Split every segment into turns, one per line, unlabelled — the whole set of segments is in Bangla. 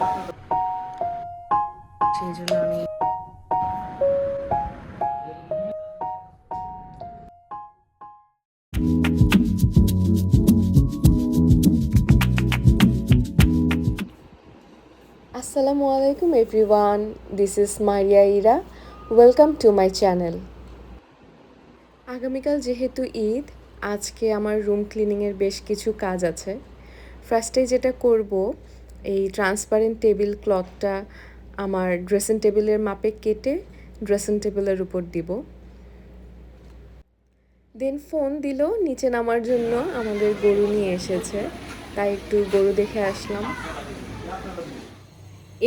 সেই জন্য আমি আসসালামু আলাইকুম everyone, this is Maria Ira. Welcome to my channel. আগামীকাল যেহেতু ঈদ, আজকে আমার রুম ক্লিনিংয়ের বেশ কিছু কাজ আছে। ফার্স্টে যেটা করব, এই ট্রান্সপারেন্ট টেবিল ক্লথটা আমার ড্রেসিং টেবিলের মাপে কেটে ড্রেসিং টেবিলের উপর দিব। দেন ফোন দিল নিচে নামার জন্য, আমাদের গরু নিয়ে এসেছে, তাই একটু গরু দেখে আসলাম।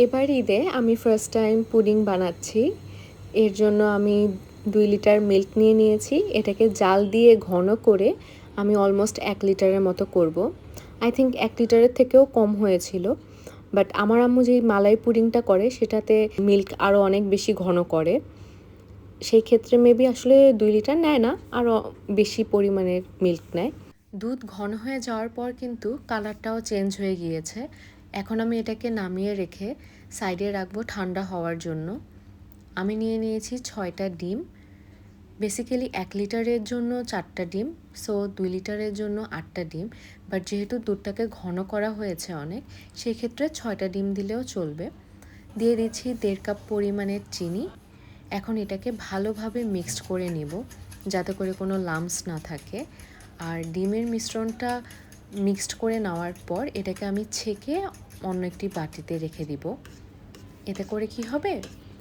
এবার ঈদে আমি ফার্স্ট টাইম পুডিং বানাচ্ছি। এর জন্য আমি 2 লিটার মিল্ক নিয়ে নিয়েছি। এটাকে জাল দিয়ে ঘন করে আমি অলমোস্ট 1 লিটারের মতো করব। আই থিঙ্ক 1 লিটারের থেকেও কম হয়েছিল, বাট আমার আম্মু যেই মালাই পুডিংটা করে সেটাতে মিল্ক আরও অনেক বেশি ঘন করে। সেই ক্ষেত্রে মেবি আসলে 2 লিটার নেয় না, আরও বেশি পরিমাণের মিল্ক নেয়। দুধ ঘন হয়ে যাওয়ার পর কিন্তু কালারটাও চেঞ্জ হয়ে গিয়েছে। এখন আমি এটাকে নামিয়ে রেখে সাইডে রাখবো ঠান্ডা হওয়ার জন্য। আমি নিয়ে নিয়েছি 6টা ডিম। বেসিক্যালি 1 লিটারের জন্য 4টা ডিম, সো 2 লিটারের জন্য 8টা ডিম। বাট যেহেতু দুধটাকে ঘন করা হয়েছে অনেক, সেই ক্ষেত্রে 6টা ডিম দিলেও চলবে। দিয়ে দিচ্ছি 1.5 কাপ পরিমাণের চিনি। এখন এটাকে ভালোভাবে মিক্সড করে নিব, যাতে করে কোনো লাম্পস না থাকে। আর ডিমের মিশ্রণটা মিক্সড করে নেওয়ার পর এটাকে আমি ছেঁকে অন্য একটি বাটিতে রেখে দিব। এতে করে কি হবে,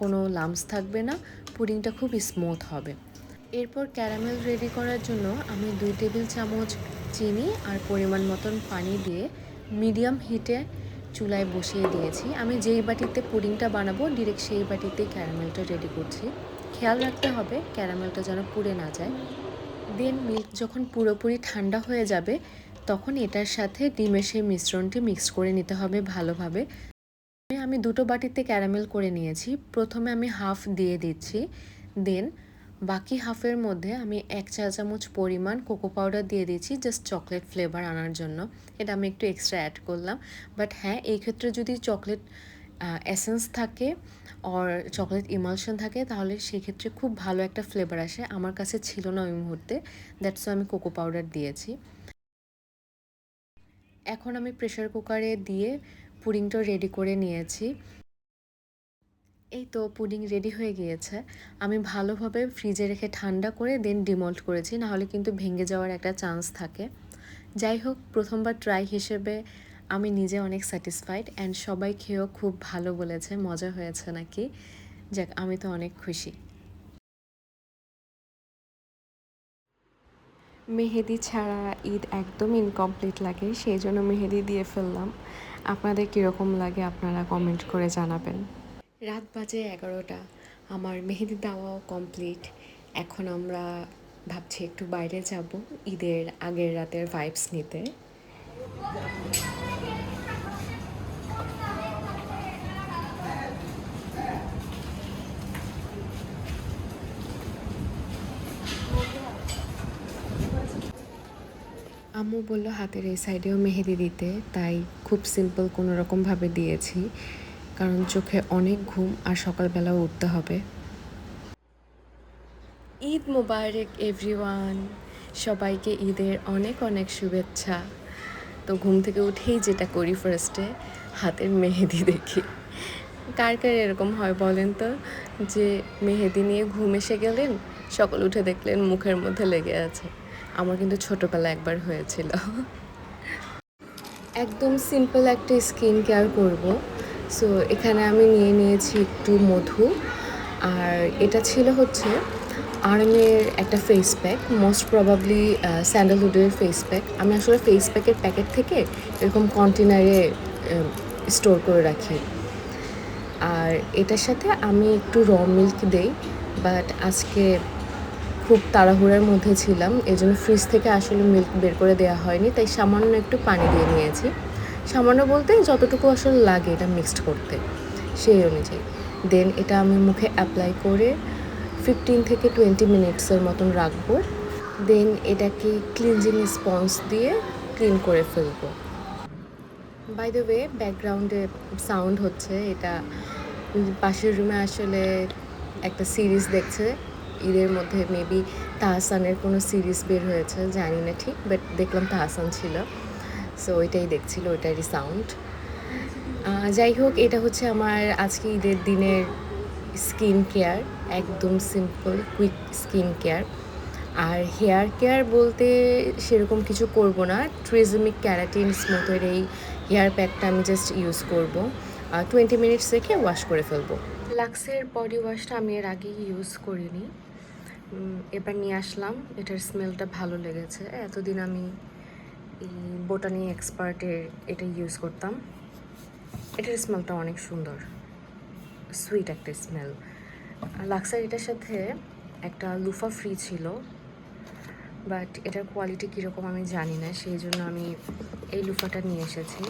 কোনো লাম্পস থাকবে না, পুডিংটা খুব স্মুথ হবে। এরপর ক্যারামেল রেডি করার জন্য আমি 2 টেবিল চামচ চিনি আর পরিমাণ মতন পানি দিয়ে মিডিয়াম হিটে চুলায় বসিয়ে দিয়েছি। আমি যেই বাটিতে পুডিংটা বানাবো ডিরেক্ট সেই বাটিতেই ক্যারামেলটা রেডি করছি। খেয়াল রাখতে হবে ক্যারামেলটা যেন পুড়ে না যায়। দেন মিল্ক যখন পুরোপুরি ঠান্ডা হয়ে যাবে, তখন এটার সাথে ডিমের সেই মিশ্রণটি মিক্স করে নিতে হবে ভালোভাবে। আমি 2টো বাটিতে ক্যারামেল করে নিয়েছি। প্রথমে আমি হাফ দিয়ে দিচ্ছি, দেন বাকি হাফের মধ্যে আমি 1 চা চামচ পরিমাণ কোকো পাউডার দিয়ে দিচ্ছি, জাস্ট চকলেট ফ্লেভার আনার জন্য। এটা আমি একটু এক্সট্রা অ্যাড করলাম। বাট হ্যাঁ, এই ক্ষেত্রে যদি চকলেট এসেন্স থাকে আর চকলেট ইমালশন থাকে, তাহলে সেই ক্ষেত্রে খুব ভালো একটা ফ্লেভার আসে। আমার কাছে ছিল না ওই মুহূর্তে, দ্যাটস আমি কোকো পাউডার দিয়েছি। এখন আমি প্রেসার কুকারে দিয়ে পুডিংটা রেডি করে নিয়েছি। এই তো পুডিং রেডি হয়ে গিয়েছে। আমি ভালোভাবে ফ্রিজে রেখে ঠান্ডা করে দেন ডিমল্ট করেছি, নাহলে কিন্তু ভেঙে যাওয়ার একটা চান্স থাকে। যাই হোক, প্রথমবার ট্রাই হিসেবে আমি নিজে অনেক স্যাটিসফাইড, অ্যান্ড সবাই খেয়েও খুব ভালো বলেছে, মজা হয়েছে নাকি। যাক, আমি তো অনেক খুশি। মেহেদি ছাড়া ঈদ একদম ইনকমপ্লিট লাগে, সেই জন্য মেহেদি দিয়ে ফেললাম। আপনাদের কীরকম লাগে আপনারা কমেন্ট করে জানাবেন। রাত বাজে 11টা, আমার মেহেদি দেওয়াও কমপ্লিট। এখন আমরা ভাবছি একটু বাইরে যাব ঈদের আগের রাতের ভাইবস নিতে। আম্মু বলল হাতের এই সাইডেও মেহেদি দিতে, তাই খুব সিম্পল কোনো রকমভাবে দিয়েছি, কারণ চোখে অনেক ঘুম আর সকালবেলাও উঠতে হবে। ঈদ মোবারক এভরিওয়ান, সবাইকে ঈদের অনেক অনেক শুভেচ্ছা। তো ঘুম থেকে উঠেই যেটা করি, ফার্স্টে হাতের মেহেদি দেখি। কার কার এরকম হয় বলেন তো, যে মেহেদি নিয়ে ঘুম এসে গেলেন, সকাল উঠে দেখলেন মুখের মধ্যে লেগে আছে। আমার কিন্তু ছোটোবেলা একবার হয়েছিল। একদম সিম্পল একটা স্কিন কেয়ার করব। সো এখানে আমি নিয়ে নিয়েছি একটু মধু, আর এটা ছিল হচ্ছে আরএমের একটা ফেস প্যাক, মোস্ট প্রবাবলি স্যান্ডেলউডের ফেস প্যাক। আমি আসলে ফেস প্যাকের প্যাকেট থেকে এরকম কন্টেনারে স্টোর করে রাখি। আর এটার সাথে আমি একটু র মিল্ক দেই, বাট আজকে খুব তাড়াহুড়ার মধ্যে ছিলাম, এই জন্য ফ্রিজ থেকে আসলে মিল্ক বের করে দেওয়া হয়নি, তাই সামান্য একটু পানি দিয়ে নিয়েছি। সামান্য বলতে যতটুকু আসলে লাগে এটা মিক্সড করতে, সেই অনুযায়ী। দেন এটা আমি মুখে অ্যাপ্লাই করে 15 থেকে 20 মিনিটসের মতন রাখবো। দেন এটাকে ক্লিনজিং স্পঞ্জ দিয়ে ক্লিন করে ফেলবো। বাই দ্য ওয়ে, ব্যাকগ্রাউন্ডে সাউন্ড হচ্ছে, এটা পাশের রুমে আসলে একটা সিরিজ দেখছে। ঈদের মধ্যে মেবি তাহসানের কোনো সিরিজ বের হয়েছে, জানি না ঠিক, বাট দেখলাম তাহসান ছিল, সো ওইটাই দেখছিল, ওইটারই সাউন্ড। যাই হোক, এটা হচ্ছে আমার আজকে ঈদের দিনের স্কিন কেয়ার, একদম সিম্পল কুইক স্কিন কেয়ার। আর হেয়ার কেয়ার বলতে সেরকম কিছু করব না, ট্রেজমিক ক্যারাটিন স্মুথের এই হেয়ার প্যাকটা আমি জাস্ট ইউজ করব, 20 মিনিটস রেখে ওয়াশ করে ফেলবো। লাক্সের বডি ওয়াশটা আমি এর আগে ইউজ করিনি, এবার নিয়ে আসলাম। এটার স্মেলটা ভালো লেগেছে। এতদিন আমি এই বোটানি এক্সপার্টের এটা ইউজ করতাম। এটার স্মেলটা অনেক সুন্দর, সুইট একটা স্মেল। লাক্সার এটার সাথে একটা লুফা ফ্রি ছিল, বাট এটার কোয়ালিটি কীরকম আমি জানি না, সেই জন্য আমি এই লুফাটা নিয়ে এসেছি।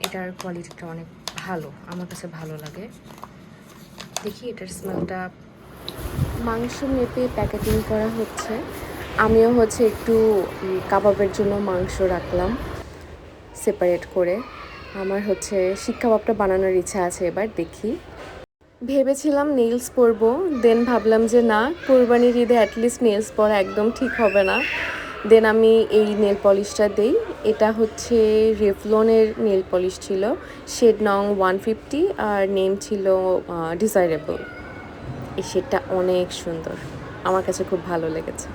এটার কোয়ালিটিটা অনেক ভালো, আমার কাছে ভালো লাগে। দেখি এটার স্মেলটা। মাংস মেপে প্যাকেটিং করা হচ্ছে, আমিও হচ্ছে একটু কাবাবের জন্য মাংস রাখলাম সেপারেট করে। আমার হচ্ছে শিক কাবাবটা বানানোর ইচ্ছা আছে, এবার দেখি। ভেবেছিলাম নেইলস পরবো, দেন ভাবলাম যে না, কোরবানির ঈদে অ্যাটলিস্ট নেইলস পরা একদম ঠিক হবে না। দেন আমি এই নেল পলিশটা দেই। এটা হচ্ছে রেভলনের নেল পলিশ ছিল, শেড নং 150, আর নেম ছিল ডিজাইরেবল। এই শেডটা অনেক সুন্দর, আমার কাছে খুব ভালো লেগেছে।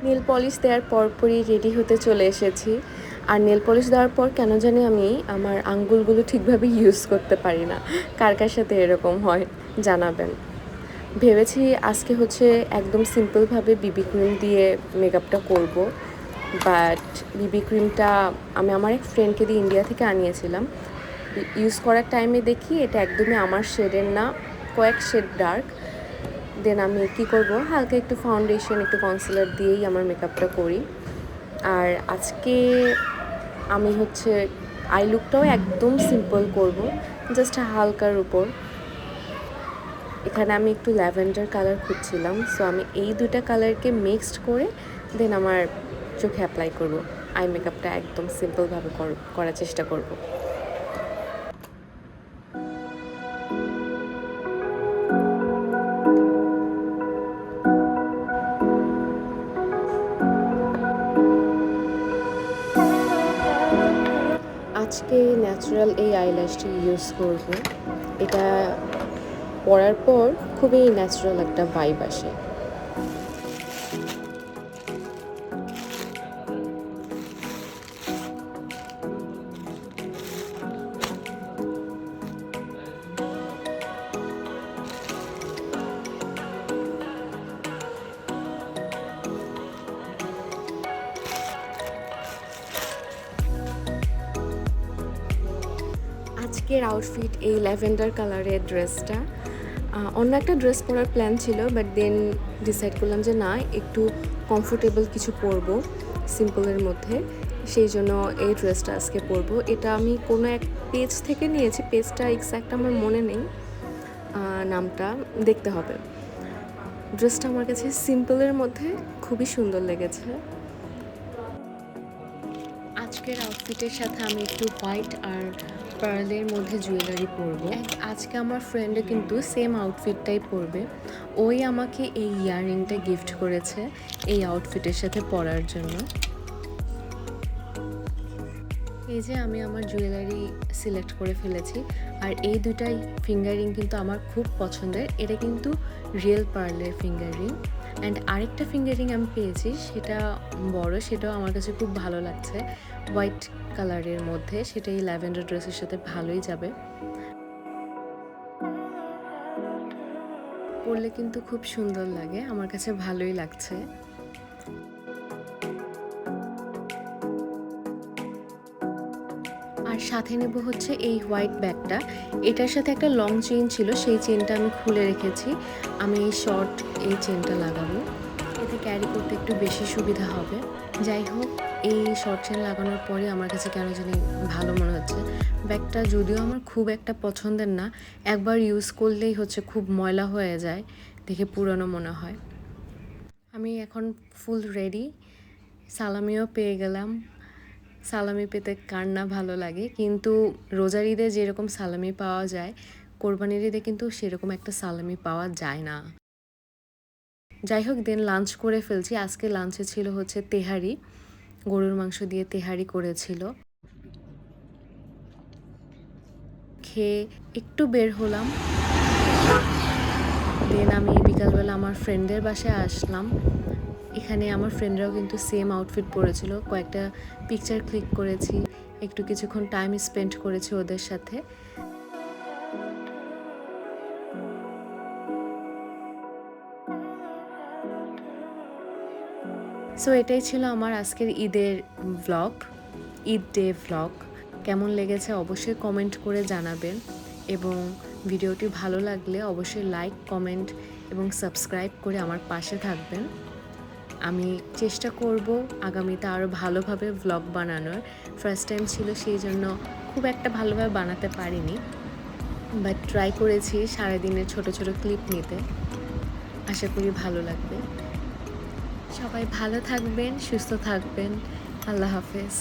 নেল পলিশ দেওয়ার পরপরই রেডি হতে চলে এসেছি। আর নেল পলিশ দেওয়ার পর কেন জানি আমি আমার আঙ্গুলগুলো ঠিকভাবে ইউজ করতে পারি না। কার কার সাথে এরকম হয় জানাবেন। ভেবেছি আজকে হচ্ছে একদম সিম্পলভাবে বিবি ক্রিম দিয়ে মেকআপটা করব, বাট বিবি ক্রিমটা আমি আমার এক ফ্রেন্ডকে দিয়ে ইন্ডিয়া থেকে আনিয়েছিলাম। ইউজ করার টাইমে দেখি এটা একদমই আমার শেডের না, কয়েক শেড ডার্ক। দেন আমি কী করব, হালকা একটু ফাউন্ডেশন, একটু কনসিলার দিয়েই আমার মেকআপটা করি। আর আজকে আমি হচ্ছে আই লুকটাও একদম সিম্পল করব, জাস্ট হালকার উপর। এখানে আমি একটু ল্যাভেন্ডার কালার খুঁজছিলাম, সো আমি এই দুইটা কালারকে মিক্সড করে দেন আমার চোখে অ্যাপ্লাই করব। আই মেকআপটা একদম সিম্পলভাবে করার চেষ্টা করব। আজকে ন্যাচারাল এই আইল্যাশটি ইউজ করব। এটা পরার পর খুবই ন্যাচারাল একটা ভাইব আসে। আজকের আউটফিট এই ল্যাভেন্ডার কালারের ড্রেসটা। অন্য একটা ড্রেস পরার প্ল্যান ছিল, বাট দেন ডিসাইড করলাম যে না, একটু কমফোর্টেবল কিছু পরবো সিম্পলের মধ্যে, সেই জন্য এই ড্রেসটা আজকে পরবো। এটা আমি কোনো এক পেজ থেকে নিয়েছি, পেজটা এক্স্যাক্ট আমার মনে নেই, নামটা দেখতে হবে। ড্রেসটা আমার কাছে সিম্পলের মধ্যে খুবই সুন্দর লেগেছে। আজকের আউটফিটের সাথে আমি একটু হোয়াইট আর পার্লের মধ্যে জুয়েলারি পরবো। আজকে আমার ফ্রেন্ডে কিন্তু সেম আউটফিটটাই পরবে, ওই আমাকে এই ইয়াররিংটা গিফট করেছে এই আউটফিটের সাথে পরার জন্য। এই যে আমি আমার জুয়েলারি সিলেক্ট করে ফেলেছি, আর এই দুটাই ফিঙ্গারিং কিন্তু আমার খুব পছন্দের। এটা কিন্তু রিয়েল পার্লের ফিঙ্গারিং। অ্যান্ড আরেকটা ফিঙ্গারিং আমি পেয়েছি, সেটা বড়, সেটাও আমার কাছে খুব ভালো লাগছে, হোয়াইট কালারের মধ্যে। সেটা এই ল্যাভেন্ডার ড্রেসের সাথে ভালোই যাবে, পরলে কিন্তু খুব সুন্দর লাগে, আমার কাছে ভালোই লাগছে। আর সাথে নেব হচ্ছে এই হোয়াইট ব্যাগটা। এটার সাথে একটা লং চেইন ছিল, সেই চেইনটা আমি খুলে রেখেছি। আমি এই শর্ট এই চেইনটা লাগাবো, এতে ক্যারি করতে একটু বেশি সুবিধা হবে। যাই হোক, এই শর্ট চেইন লাগানোর পরে আমার কাছে কেন জানি ভালো মনে হচ্ছে। ব্যাগটা যদিও আমার খুব একটা পছন্দের না, একবার ইউজ করলেই হচ্ছে খুব ময়লা হয়ে যায়, দেখে পুরনো মনে হয়। আমি এখন ফুল রেডি, সালামিও পেয়ে গেলাম। সালামি পেতে কার না ভালো লাগে, কিন্তু রোজার ঈদে যেরকম সালামি পাওয়া যায় কোরবানির ঈদে কিন্তু সেরকম একটা সালামি পাওয়া যায় না। যাই হোক, দেন লাঞ্চ করে ফেলছি। আজকে লাঞ্চে ছিল হচ্ছে তেহারি, গরুর মাংস দিয়ে তেহারি করেছিল। খেয়ে একটু বের হলাম, দেন আমি বিকালবেলা আমার ফ্রেন্ডদের বাসায় আসলাম। এখানে আমার ফ্রেন্ডরাও কিন্তু সেম আউটফিট পরেছিল, কয়েকটা পিকচার ক্লিক করেছি, একটু কিছুক্ষণ টাইম স্পেন্ড করেছি ওদের সাথে। সো এটাই ছিল আমার আজকের ঈদের ভ্লগ, ঈদ ডে ভ্লগ। কেমন লেগেছে অবশ্যই কমেন্ট করে জানাবেন, এবং ভিডিওটি ভালো লাগলে অবশ্যই লাইক, কমেন্ট এবং সাবস্ক্রাইব করে আমার পাশে থাকবেন। আমি চেষ্টা করব আগামীতে আরও ভালোভাবে ভ্লগ বানানোর। ফার্স্ট টাইম ছিল, সেই জন্য খুব একটা ভালোভাবে বানাতে পারিনি, বাট ট্রাই করেছি সারাদিনের ছোট ছোট ক্লিপ নিতে। আশা করি ভালো লাগবে। সবাই ভালো থাকবেন, সুস্থ থাকবেন। আল্লাহ হাফেজ।